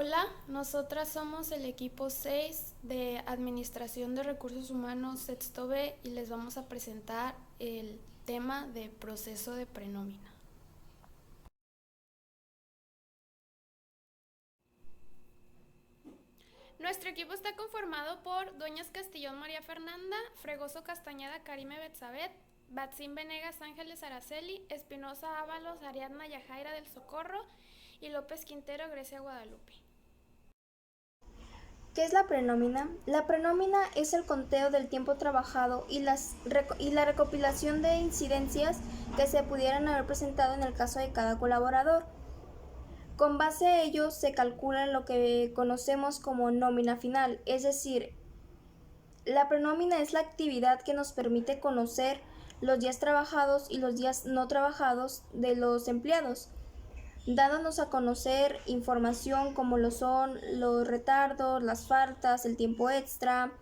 Hola, nosotras somos el equipo 6 de Administración de Recursos Humanos Sexto B y les vamos a presentar el tema de proceso de prenómina. Nuestro equipo está conformado por Dueñas Castillón María Fernanda, Fregoso Castañeda Karime Betsabet, Batzín Venegas Ángeles Araceli, Espinosa Ábalos Ariadna Yajaira del Socorro y López Quintero Grecia Guadalupe. ¿Qué es la prenómina? La prenómina es el conteo del tiempo trabajado y la recopilación de incidencias que se pudieran haber presentado en el caso de cada colaborador. Con base a ello se calcula lo que conocemos como nómina final, es decir, la prenómina es la actividad que nos permite conocer los días trabajados y los días no trabajados de los empleados, dándonos a conocer información como lo son los retardos, las faltas, el tiempo extra,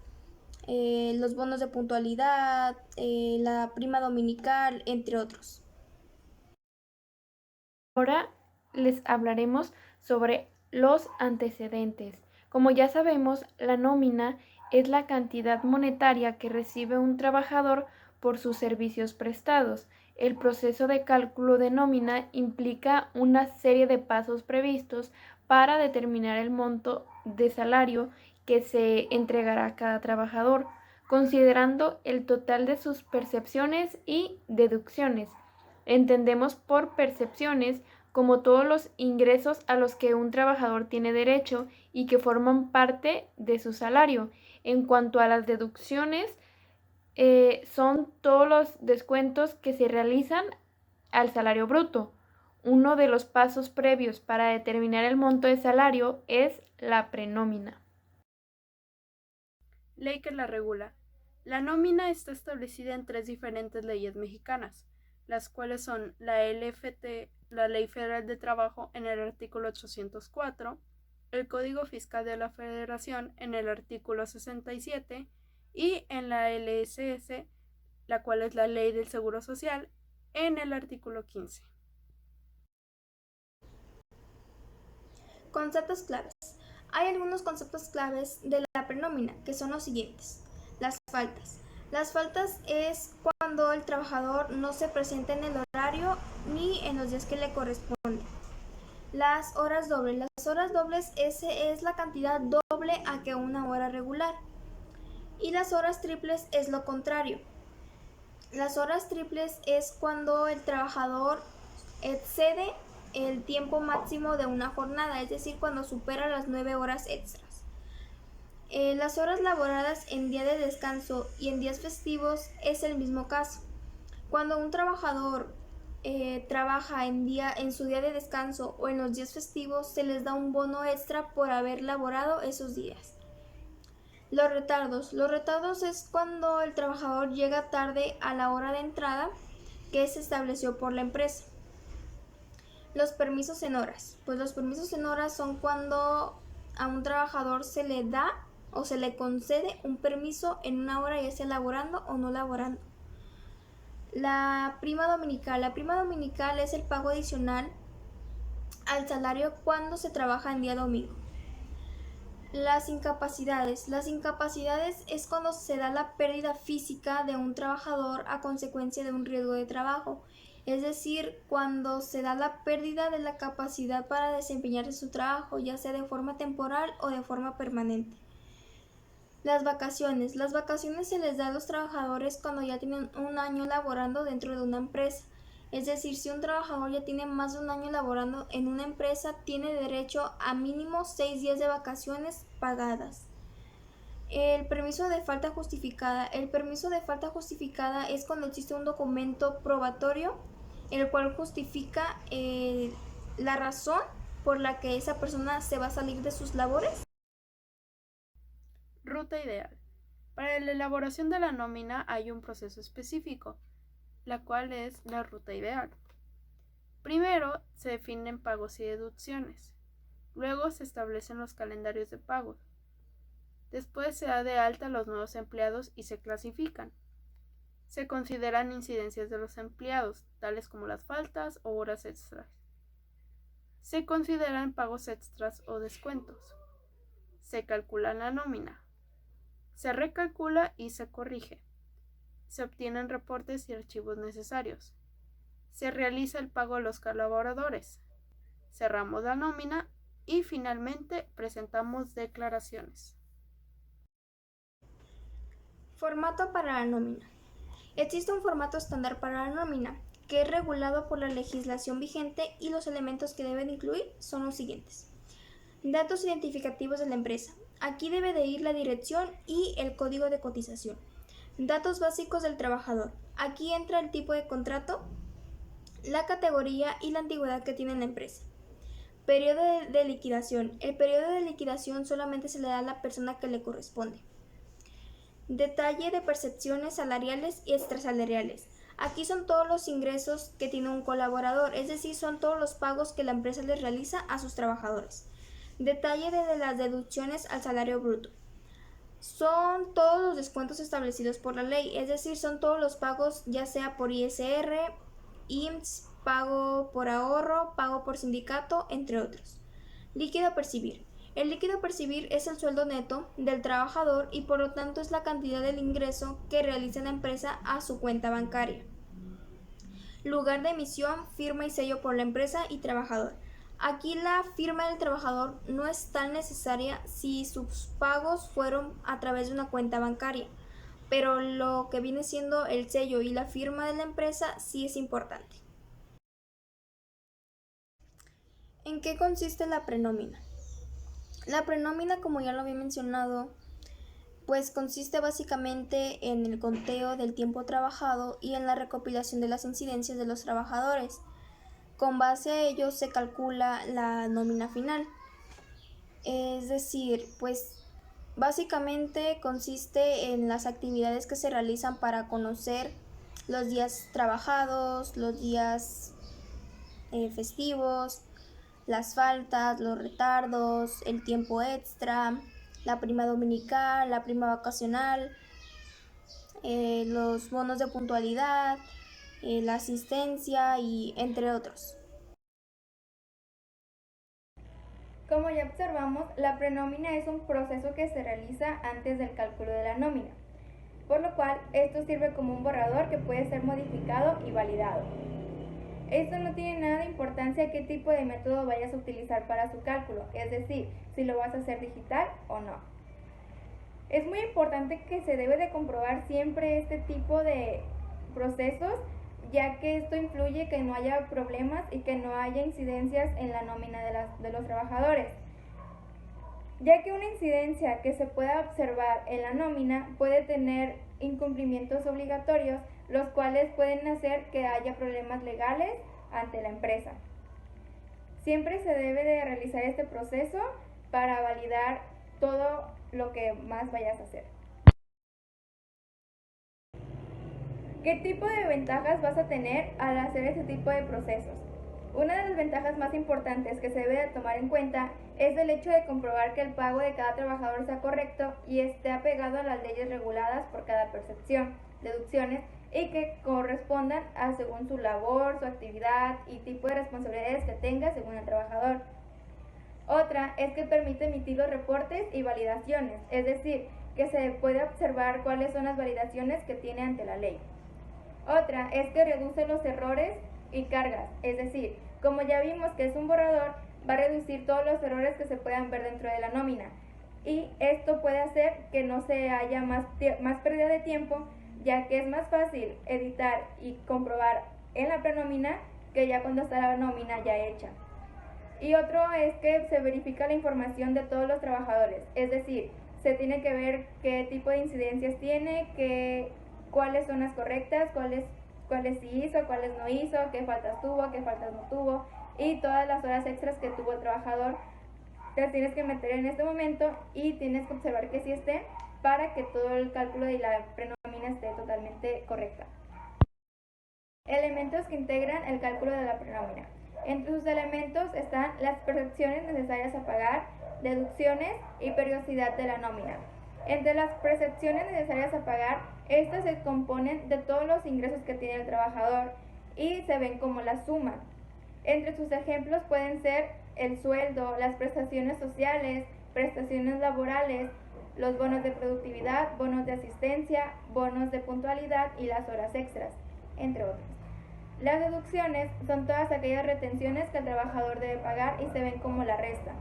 los bonos de puntualidad, la prima dominical, entre otros. Ahora les hablaremos sobre los antecedentes. Como ya sabemos, la nómina es la cantidad monetaria que recibe un trabajador por sus servicios prestados. El proceso de cálculo de nómina implica una serie de pasos previstos para determinar el monto de salario que se entregará a cada trabajador, considerando el total de sus percepciones y deducciones. Entendemos por percepciones como todos los ingresos a los que un trabajador tiene derecho y que forman parte de su salario. En cuanto a las deducciones, son todos los descuentos que se realizan al salario bruto. Uno de los pasos previos para determinar el monto de salario es la prenómina. Ley que la regula. La nómina está establecida en tres diferentes leyes mexicanas, las cuales son la LFT, la Ley Federal de Trabajo en el artículo 804, el Código Fiscal de la Federación en el artículo 67 y en la LSS, la cual es la Ley del Seguro Social, en el artículo 15. Conceptos claves. Hay algunos conceptos claves de la prenómina, que son los siguientes. Las faltas. Las faltas es cuando el trabajador no se presenta en el horario ni en los días que le corresponden. Las horas dobles. Las horas dobles es la cantidad doble a que una hora regular. Y las horas triples es lo contrario. Las horas triples es cuando el trabajador excede el tiempo máximo de una jornada, es decir, cuando supera las 9 horas extras. Las horas laboradas en día de descanso y en días festivos es el mismo caso. Cuando un trabajador trabaja en su día de descanso o en los días festivos, se les da un bono extra por haber laborado esos días. Los retardos. Los retardos es cuando el trabajador llega tarde a la hora de entrada que se estableció por la empresa. Los permisos en horas. Pues los permisos en horas son cuando a un trabajador se le da o se le concede un permiso en una hora, ya sea laborando o no laborando. La prima dominical. La prima dominical es el pago adicional al salario cuando se trabaja en día domingo. Las incapacidades. Las incapacidades es cuando se da la pérdida física de un trabajador a consecuencia de un riesgo de trabajo, es decir, cuando se da la pérdida de la capacidad para desempeñar su trabajo, ya sea de forma temporal o de forma permanente. Las vacaciones. Las vacaciones se les da a los trabajadores cuando ya tienen un año laborando dentro de una empresa. Es decir, si un trabajador ya tiene más de un año laborando en una empresa, tiene derecho a mínimo 6 días de vacaciones pagadas. El permiso de falta justificada. El permiso de falta justificada es cuando existe un documento probatorio el cual justifica la razón por la que esa persona se va a salir de sus labores. Ruta ideal. Para la elaboración de la nómina hay un proceso específico, la cual es la ruta ideal. Primero se definen pagos y deducciones. Luego se establecen los calendarios de pagos. Después se da de alta a los nuevos empleados y se clasifican. Se consideran incidencias de los empleados, tales como las faltas o horas extras. Se consideran pagos extras o descuentos. Se calcula la nómina. Se recalcula y se corrige. Se obtienen reportes y archivos necesarios. Se realiza el pago a los colaboradores. Cerramos la nómina y finalmente presentamos declaraciones. Formato para la nómina. Existe un formato estándar para la nómina, que es regulado por la legislación vigente y los elementos que deben incluir son los siguientes. Datos identificativos de la empresa. Aquí debe de ir la dirección y el código de cotización. Datos básicos del trabajador. Aquí entra el tipo de contrato, la categoría y la antigüedad que tiene la empresa. Periodo de liquidación. El periodo de liquidación solamente se le da a la persona que le corresponde. Detalle de percepciones salariales y extrasalariales. Aquí son todos los ingresos que tiene un colaborador, es decir, son todos los pagos que la empresa les realiza a sus trabajadores. Detalle de las deducciones al salario bruto. Son todos los descuentos establecidos por la ley, es decir, son todos los pagos ya sea por ISR, IMSS, pago por ahorro, pago por sindicato, entre otros. Líquido a percibir. El líquido a percibir es el sueldo neto del trabajador y por lo tanto es la cantidad del ingreso que realiza la empresa a su cuenta bancaria. Lugar de emisión, firma y sello por la empresa y trabajador. Aquí la firma del trabajador no es tan necesaria si sus pagos fueron a través de una cuenta bancaria, pero lo que viene siendo el sello y la firma de la empresa sí es importante. ¿En qué consiste la prenómina? La prenómina, como ya lo había mencionado, pues consiste básicamente en el conteo del tiempo trabajado y en la recopilación de las incidencias de los trabajadores. Con base a ello se calcula la nómina final. Es decir, pues básicamente consiste en las actividades que se realizan para conocer los días trabajados, los días festivos, las faltas, los retardos, el tiempo extra, la prima dominical, la prima vacacional, los bonos de puntualidad, la asistencia y entre otros. Como ya observamos, la prenómina es un proceso que se realiza antes del cálculo de la nómina, por lo cual esto sirve como un borrador que puede ser modificado y validado. Esto no tiene nada de importancia qué tipo de método vayas a utilizar para su cálculo, es decir, si lo vas a hacer digital o no. Es muy importante que se debe de comprobar siempre este tipo de procesos, ya que esto influye que no haya problemas y que no haya incidencias en la nómina de los trabajadores. Ya que una incidencia que se pueda observar en la nómina puede tener incumplimientos obligatorios, los cuales pueden hacer que haya problemas legales ante la empresa. Siempre se debe de realizar este proceso para validar todo lo que más vayas a hacer. ¿Qué tipo de ventajas vas a tener al hacer este tipo de procesos? Una de las ventajas más importantes que se debe de tomar en cuenta es el hecho de comprobar que el pago de cada trabajador sea correcto y esté apegado a las leyes reguladas por cada percepción, deducciones y que correspondan a según su labor, su actividad y tipo de responsabilidades que tenga según el trabajador. Otra es que permite emitir los reportes y validaciones, es decir, que se puede observar cuáles son las validaciones que tiene ante la ley. Otra es que reduce los errores y cargas, es decir, como ya vimos que es un borrador, va a reducir todos los errores que se puedan ver dentro de la nómina. Y esto puede hacer que no se haya más pérdida de tiempo, ya que es más fácil editar y comprobar en la prenómina que ya cuando está la nómina ya hecha. Y otro es que se verifica la información de todos los trabajadores, es decir, se tiene que ver qué tipo de incidencias tiene, cuáles son las correctas, cuáles sí hizo, cuáles no hizo, qué faltas tuvo, qué faltas no tuvo y todas las horas extras que tuvo el trabajador. Las tienes que meter en este momento y tienes que observar que sí esté para que todo el cálculo de la prenómina esté totalmente correcta. Elementos que integran el cálculo de la prenómina. Entre sus elementos están las percepciones necesarias a pagar, deducciones y periodicidad de la nómina. Entre las percepciones necesarias a pagar, estas se componen de todos los ingresos que tiene el trabajador y se ven como la suma. Entre sus ejemplos pueden ser el sueldo, las prestaciones sociales, prestaciones laborales, los bonos de productividad, bonos de asistencia, bonos de puntualidad y las horas extras, entre otros. Las deducciones son todas aquellas retenciones que el trabajador debe pagar y se ven como la resta.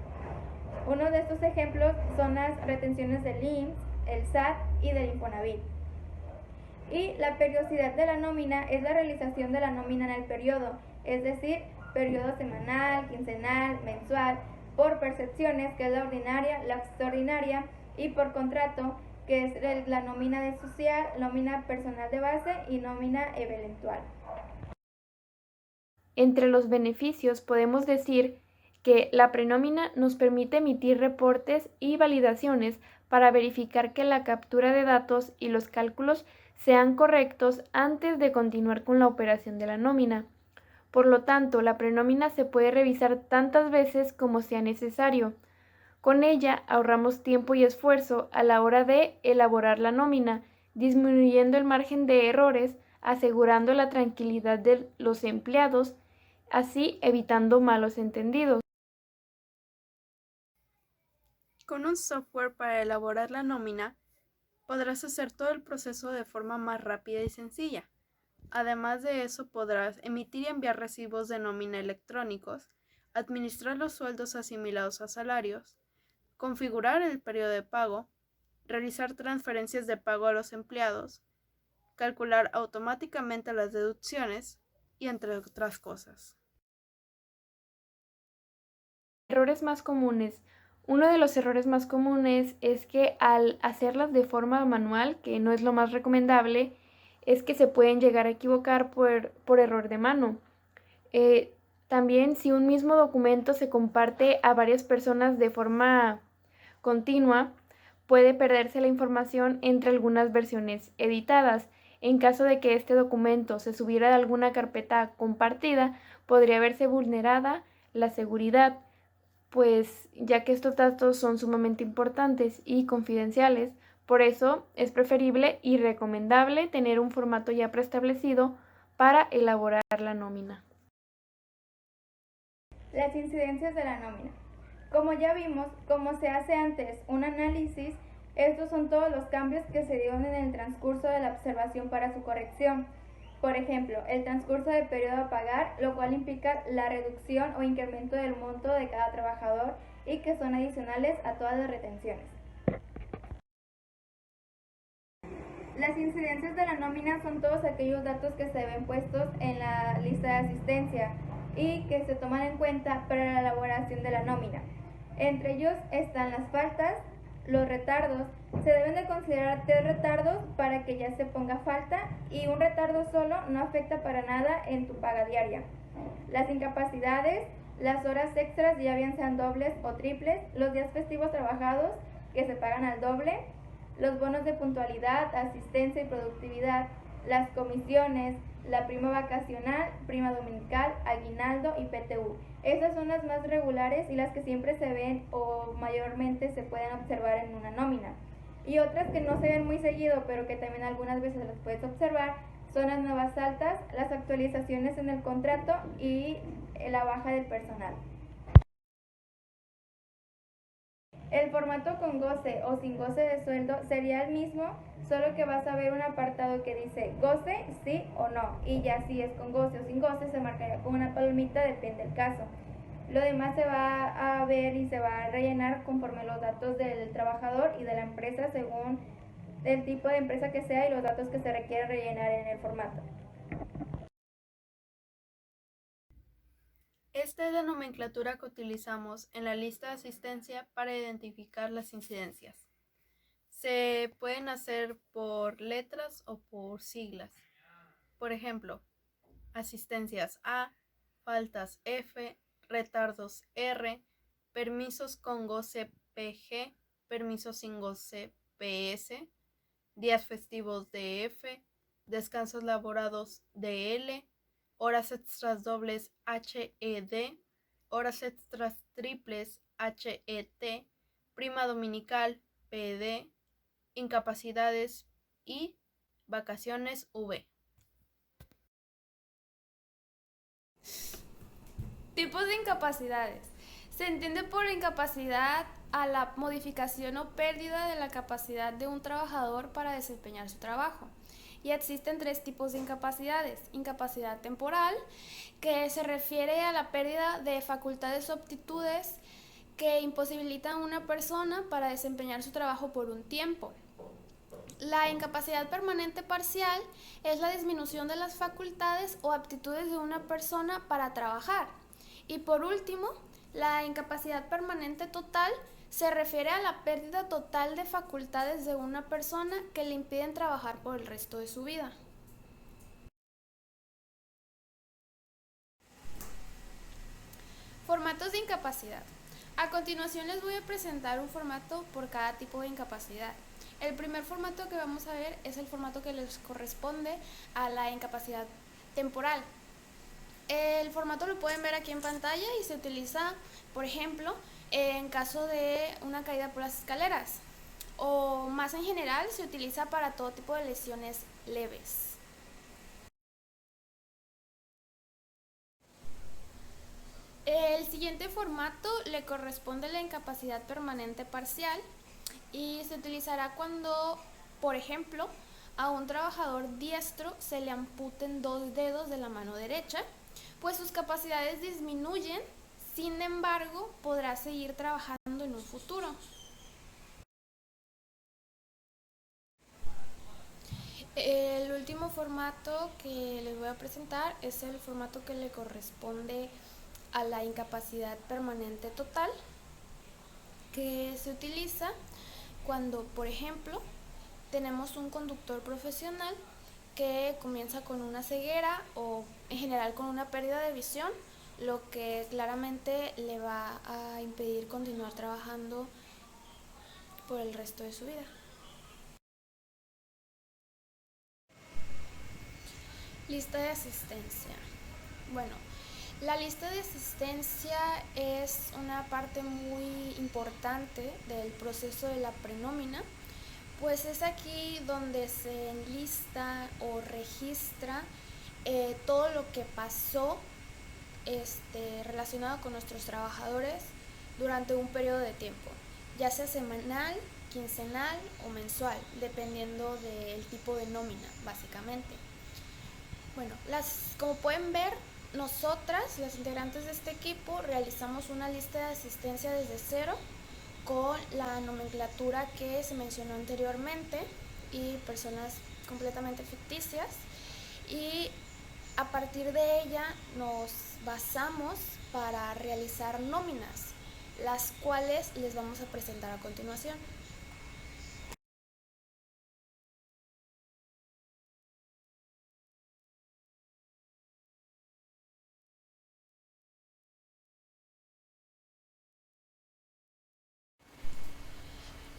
Uno de estos ejemplos son las retenciones del IMSS, el SAT y del Infonavit. Y la periodicidad de la nómina es la realización de la nómina en el periodo, es decir, periodo semanal, quincenal, mensual, por percepciones, que es la ordinaria, la extraordinaria, y por contrato, que es la nómina de social, nómina personal de base y nómina eventual. Entre los beneficios podemos decir que la prenómina nos permite emitir reportes y validaciones para verificar que la captura de datos y los cálculos sean correctos antes de continuar con la operación de la nómina. Por lo tanto, la prenómina se puede revisar tantas veces como sea necesario. Con ella ahorramos tiempo y esfuerzo a la hora de elaborar la nómina, disminuyendo el margen de errores, asegurando la tranquilidad de los empleados, así evitando malos entendidos. Con un software para elaborar la nómina, podrás hacer todo el proceso de forma más rápida y sencilla. Además de eso, podrás emitir y enviar recibos de nómina electrónicos, administrar los sueldos asimilados a salarios, configurar el periodo de pago, realizar transferencias de pago a los empleados, calcular automáticamente las deducciones y entre otras cosas. Errores más comunes. Uno de los errores más comunes es que al hacerlas de forma manual, que no es lo más recomendable, es que se pueden llegar a equivocar por error de mano. También si un mismo documento se comparte a varias personas de forma continua, puede perderse la información entre algunas versiones editadas. En caso de que este documento se subiera de alguna carpeta compartida, podría verse vulnerada la seguridad, pues ya que estos datos son sumamente importantes y confidenciales. Por eso es preferible y recomendable tener un formato ya preestablecido para elaborar la nómina. Las incidencias de la nómina. Como ya vimos, como se hace antes un análisis, estos son todos los cambios que se dieron en el transcurso de la observación para su corrección. Por ejemplo, el transcurso del periodo a pagar, lo cual implica la reducción o incremento del monto de cada trabajador y que son adicionales a todas las retenciones. Las incidencias de la nómina son todos aquellos datos que se ven puestos en la lista de asistencia y que se toman en cuenta para la elaboración de la nómina. Entre ellos están las faltas, los retardos. Se deben de considerar 3 retardos para que ya se ponga falta y un retardo solo no afecta para nada en tu paga diaria. Las incapacidades, las horas extras ya bien sean dobles o triples, los días festivos trabajados que se pagan al doble, los bonos de puntualidad, asistencia y productividad, las comisiones, la prima vacacional, prima dominical, aguinaldo y PTU. Esas son las más regulares y las que siempre se ven o mayormente se pueden observar en una nómina. Y otras que no se ven muy seguido, pero que también algunas veces las puedes observar, son las nuevas altas, las actualizaciones en el contrato y la baja del personal. El formato con goce o sin goce de sueldo sería el mismo, solo que vas a ver un apartado que dice goce, sí o no, y ya si es con goce o sin goce se marcaría con una palomita, depende del caso. Lo demás se va a ver y se va a rellenar conforme los datos del trabajador y de la empresa según el tipo de empresa que sea y los datos que se requiere rellenar en el formato. Esta es la nomenclatura que utilizamos en la lista de asistencia para identificar las incidencias. Se pueden hacer por letras o por siglas. Por ejemplo, asistencias A, faltas F, retardos R, permisos con goce PG, permisos sin goce PS, días festivos DF, descansos laborados DL, horas extras dobles HED, horas extras triples HET, prima dominical PD, incapacidades y vacaciones V. Tipos de incapacidades. Se entiende por incapacidad a la modificación o pérdida de la capacidad de un trabajador para desempeñar su trabajo. Y existen tres tipos de incapacidades. Incapacidad temporal, que se refiere a la pérdida de facultades o aptitudes que imposibilitan a una persona para desempeñar su trabajo por un tiempo. La incapacidad permanente parcial es la disminución de las facultades o aptitudes de una persona para trabajar. Y por último, la incapacidad permanente total se refiere a la pérdida total de facultades de una persona que le impiden trabajar por el resto de su vida. Formatos de incapacidad. A continuación les voy a presentar un formato por cada tipo de incapacidad. El primer formato que vamos a ver es el formato que les corresponde a la incapacidad temporal. El formato lo pueden ver aquí en pantalla y se utiliza, por ejemplo, en caso de una caída por las escaleras, o más en general se utiliza para todo tipo de lesiones leves. El siguiente formato le corresponde a la incapacidad permanente parcial y se utilizará cuando, por ejemplo, a un trabajador diestro se le amputen 2 dedos de la mano derecha, pues sus capacidades disminuyen, sin embargo, podrá seguir trabajando en un futuro. El último formato que les voy a presentar es el formato que le corresponde a la incapacidad permanente total, que se utiliza cuando, por ejemplo, tenemos un conductor profesional que comienza con una ceguera o en general con una pérdida de visión, lo que claramente le va a impedir continuar trabajando por el resto de su vida. Lista de asistencia. Bueno, la lista de asistencia es una parte muy importante del proceso de la prenómina, pues es aquí donde se enlista o registra todo lo que pasó relacionado con nuestros trabajadores durante un periodo de tiempo, ya sea semanal, quincenal o mensual, dependiendo del tipo de nómina, básicamente. Bueno, como pueden ver, nosotras, las integrantes de este equipo, realizamos una lista de asistencia desde cero con la nomenclatura que se mencionó anteriormente y personas completamente ficticias, y a partir de ella nos basamos para realizar nóminas, las cuales les vamos a presentar a continuación.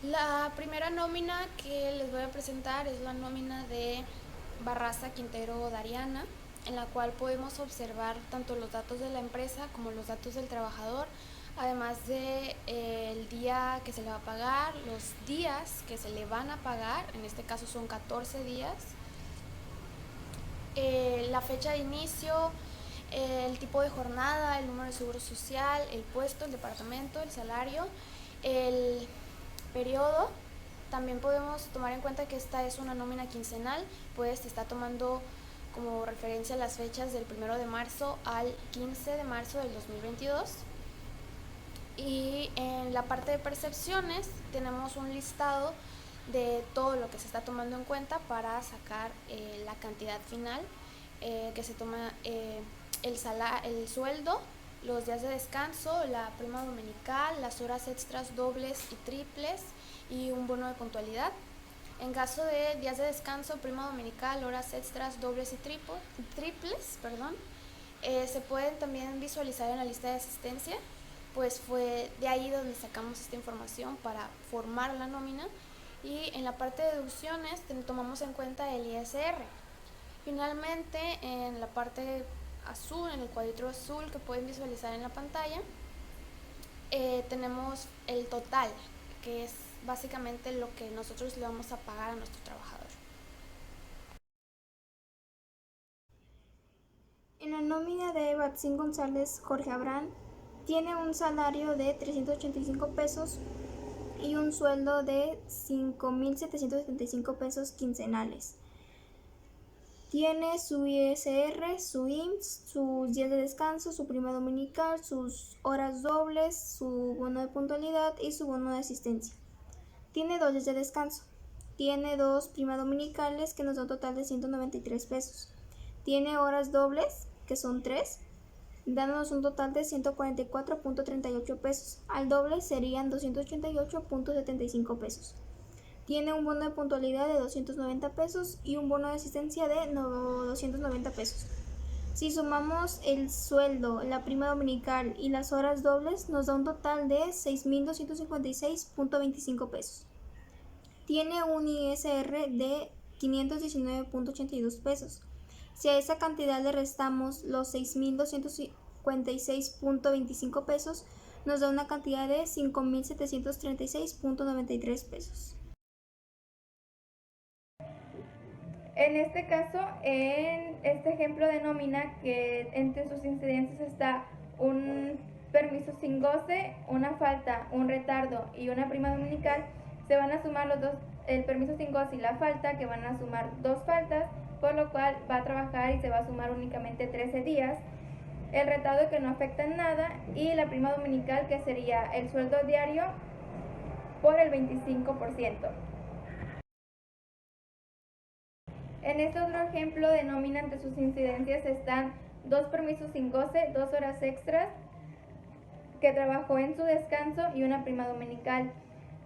La primera nómina que les voy a presentar es la nómina de Barraza Quintero Dariana, en la cual podemos observar tanto los datos de la empresa como los datos del trabajador, además de el día que se le va a pagar, los días que se le van a pagar, en este caso son 14 días, la fecha de inicio, el tipo de jornada, el número de seguro social, el puesto, el departamento, el salario, el periodo. También podemos tomar en cuenta que esta es una nómina quincenal, pues se está tomando como referencia las fechas del 1 de marzo al 15 de marzo del 2022. Y en la parte de percepciones tenemos un listado de todo lo que se está tomando en cuenta para sacar la cantidad final, que se toma el sueldo, los días de descanso, la prima dominical, las horas extras dobles y triples y un bono de puntualidad. En caso de días de descanso, prima dominical, horas extras dobles y triples, se pueden también visualizar en la lista de asistencia, pues fue de ahí donde sacamos esta información para formar la nómina. Y en la parte de deducciones tomamos en cuenta el ISR. Finalmente, en la parte azul, en el cuadrito azul que pueden visualizar en la pantalla, tenemos el total, que es básicamente lo que nosotros le vamos a pagar a nuestro trabajador. En la nómina de Batzín González Jorge Abraham tiene un salario de 385 pesos y un sueldo de 5.775 pesos quincenales. Tiene su ISR, su IMSS, sus días de descanso, su prima dominical, sus horas dobles, su bono de puntualidad y su bono de asistencia. Tiene 2 días de descanso. Tiene 2 primas dominicales que nos da un total de 193 pesos. Tiene horas dobles, que son 3, dándonos un total de 144.38 pesos. Al doble serían 288.75 pesos. Tiene un bono de puntualidad de 290 pesos y un bono de asistencia de 290 pesos. Si sumamos el sueldo, la prima dominical y las horas dobles, nos da un total de 6.256.25 pesos. Tiene un ISR de 519.82 pesos. Si a esa cantidad le restamos los 6.256.25 pesos, nos da una cantidad de 5.736.93 pesos. En este caso, en este ejemplo de nómina, que entre sus incidencias está un permiso sin goce, una falta, un retardo y una prima dominical, se van a sumar los dos, el permiso sin goce y la falta, que van a sumar 2 faltas, por lo cual va a trabajar y se va a sumar únicamente 13 días. El retardo, que no afecta en nada, y la prima dominical, que sería el sueldo diario por el 25%. En este otro ejemplo de nómina, entre sus incidencias están 2 permisos sin goce, 2 horas extras que trabajó en su descanso y una prima dominical.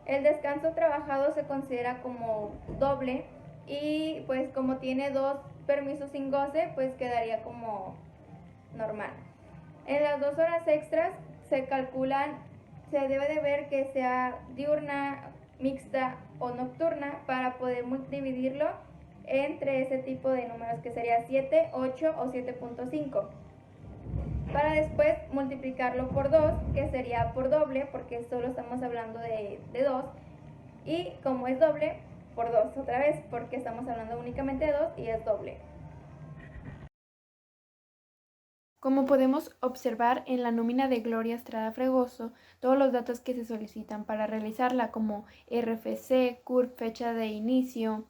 El descanso trabajado se considera como doble y pues como tiene 2 permisos sin goce, pues quedaría como normal. En las 2 horas extras se calculan, se debe de ver que sea diurna, mixta o nocturna para poder dividirlo entre ese tipo de números, que sería 7, 8 o 7.5, para después multiplicarlo por 2, que sería por doble, porque solo estamos hablando de 2, y como es doble, por 2 otra vez, porque estamos hablando únicamente de 2 y es doble. Como podemos observar en la nómina de Gloria Estrada Fregoso, todos los datos que se solicitan para realizarla, como RFC, CURP, fecha de inicio,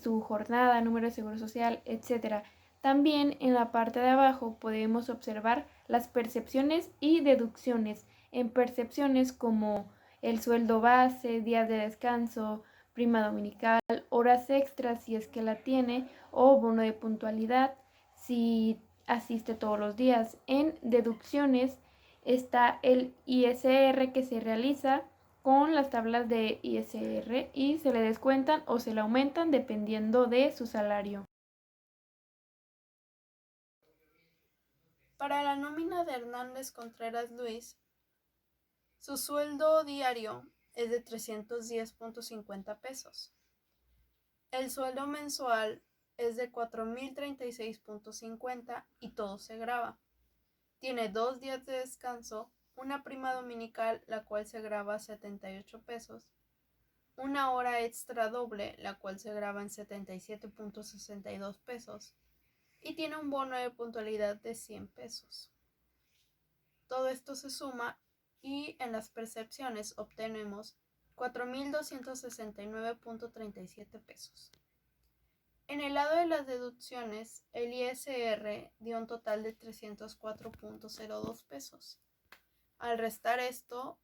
su jornada, número de seguro social, etc. También en la parte de abajo podemos observar las percepciones y deducciones. En percepciones como el sueldo base, días de descanso, prima dominical, horas extras si es que la tiene, o bono de puntualidad si asiste todos los días. En deducciones está el ISR, que se realiza con las tablas de ISR y se le descuentan o se le aumentan dependiendo de su salario. Para la nómina de Hernández Contreras Luis, su sueldo diario es de 310.50 pesos. El sueldo mensual es de 4.036.50 y todo se graba. Tiene 2 días de descanso, una prima dominical, la cual se graba a 78 pesos, una hora extra doble, la cual se graba en 77.62 pesos, y tiene un bono de puntualidad de 100 pesos. Todo esto se suma y en las percepciones obtenemos 4.269.37 pesos. En el lado de las deducciones, el ISR dio un total de 304.02 pesos. Al restar esto,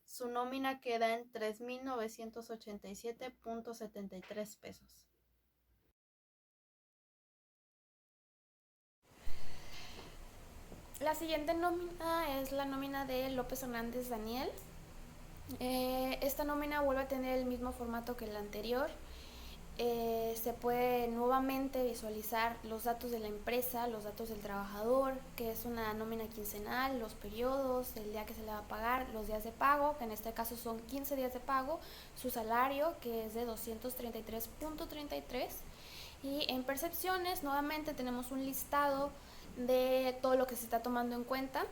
su nómina queda en 3.987.73 pesos. La siguiente nómina es la nómina de López Hernández Daniel. Esta nómina vuelve a tener el mismo formato que la anterior. Se puede nuevamente visualizar los datos de la empresa, los datos del trabajador, que es una nómina quincenal, los periodos, el día que se le va a pagar, los días de pago, que en este caso son 15 días de pago, su salario, que es de 233.33, y en percepciones nuevamente tenemos un listado de todo lo que se está tomando en cuenta,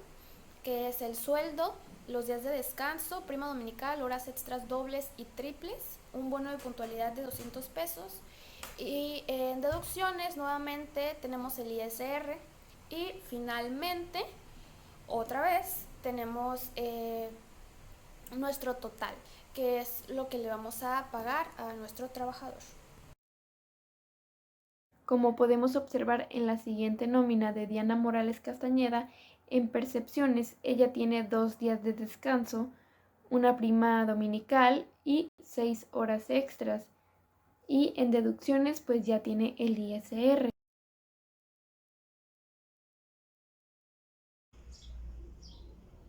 que es el sueldo, los días de descanso, prima dominical, horas extras dobles y triples, un bono de puntualidad de 200 pesos. Y en deducciones nuevamente tenemos el ISR, Y finalmente, otra vez, tenemos nuestro total, que es lo que le vamos a pagar a nuestro trabajador. Como podemos observar en la siguiente nómina de Diana Morales Castañeda, en percepciones ella tiene 2 días de descanso, una prima dominical y 6 horas extras. Y en deducciones pues ya tiene el ISR.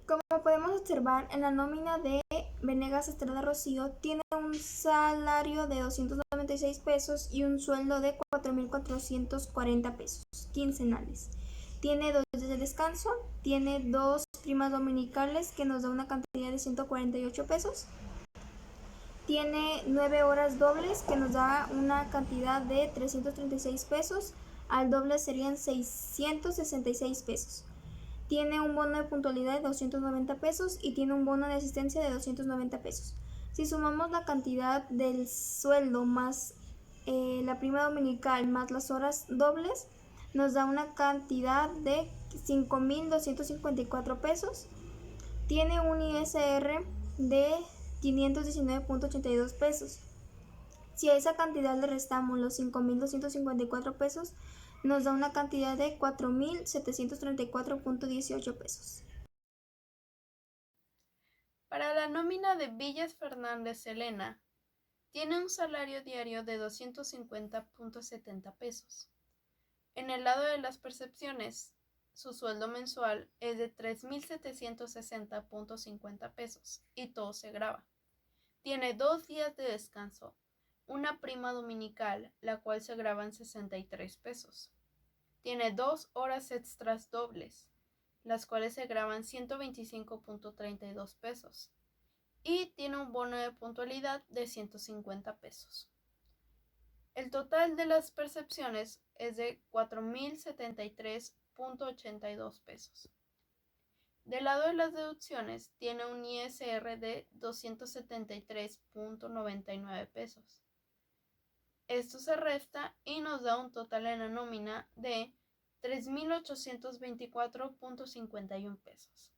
Como podemos observar, en la nómina de Venegas Estrada Rocío tiene un salario de 296 pesos y un sueldo de 4.440 pesos quincenales. Tiene 2 días de descanso, tiene 2 primas dominicales que nos da una cantidad de 148 pesos. Tiene 9 horas dobles que nos da una cantidad de 336 pesos. Al doble serían 666 pesos. Tiene un bono de puntualidad de 290 pesos y tiene un bono de asistencia de 290 pesos. Si sumamos la cantidad del sueldo más la prima dominical más las horas dobles, nos da una cantidad de 5.254 pesos. Tiene un ISR de 519.82 pesos. Si a esa cantidad le restamos los 5.254 pesos, nos da una cantidad de 4.734.18 pesos. Para la nómina de Villas Fernández Elena, tiene un salario diario de 250.70 pesos. En el lado de las percepciones, su sueldo mensual es de 3.760.50 pesos y todo se grava. Tiene 2 días de descanso, una prima dominical, la cual se graba en 63 pesos. Tiene 2 horas extras dobles, las cuales se graban 125.32 pesos. Y tiene un bono de puntualidad de 150 pesos. El total de las percepciones es de 4.073.82 pesos. Del lado de las deducciones, tiene un ISR de 273.99 pesos. Esto se resta y nos da un total en la nómina de 3.824.51 pesos.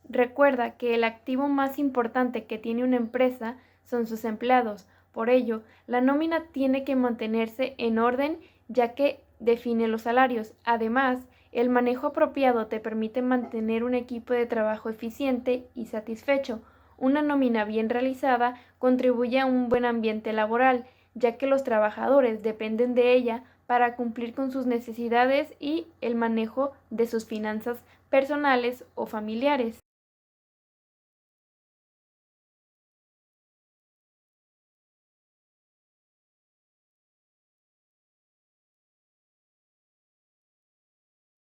Recuerda que el activo más importante que tiene una empresa son sus empleados. Por ello, la nómina tiene que mantenerse en orden ya que define los salarios. Además, el manejo apropiado te permite mantener un equipo de trabajo eficiente y satisfecho. Una nómina bien realizada contribuye a un buen ambiente laboral, ya que los trabajadores dependen de ella para cumplir con sus necesidades y el manejo de sus finanzas personales o familiares.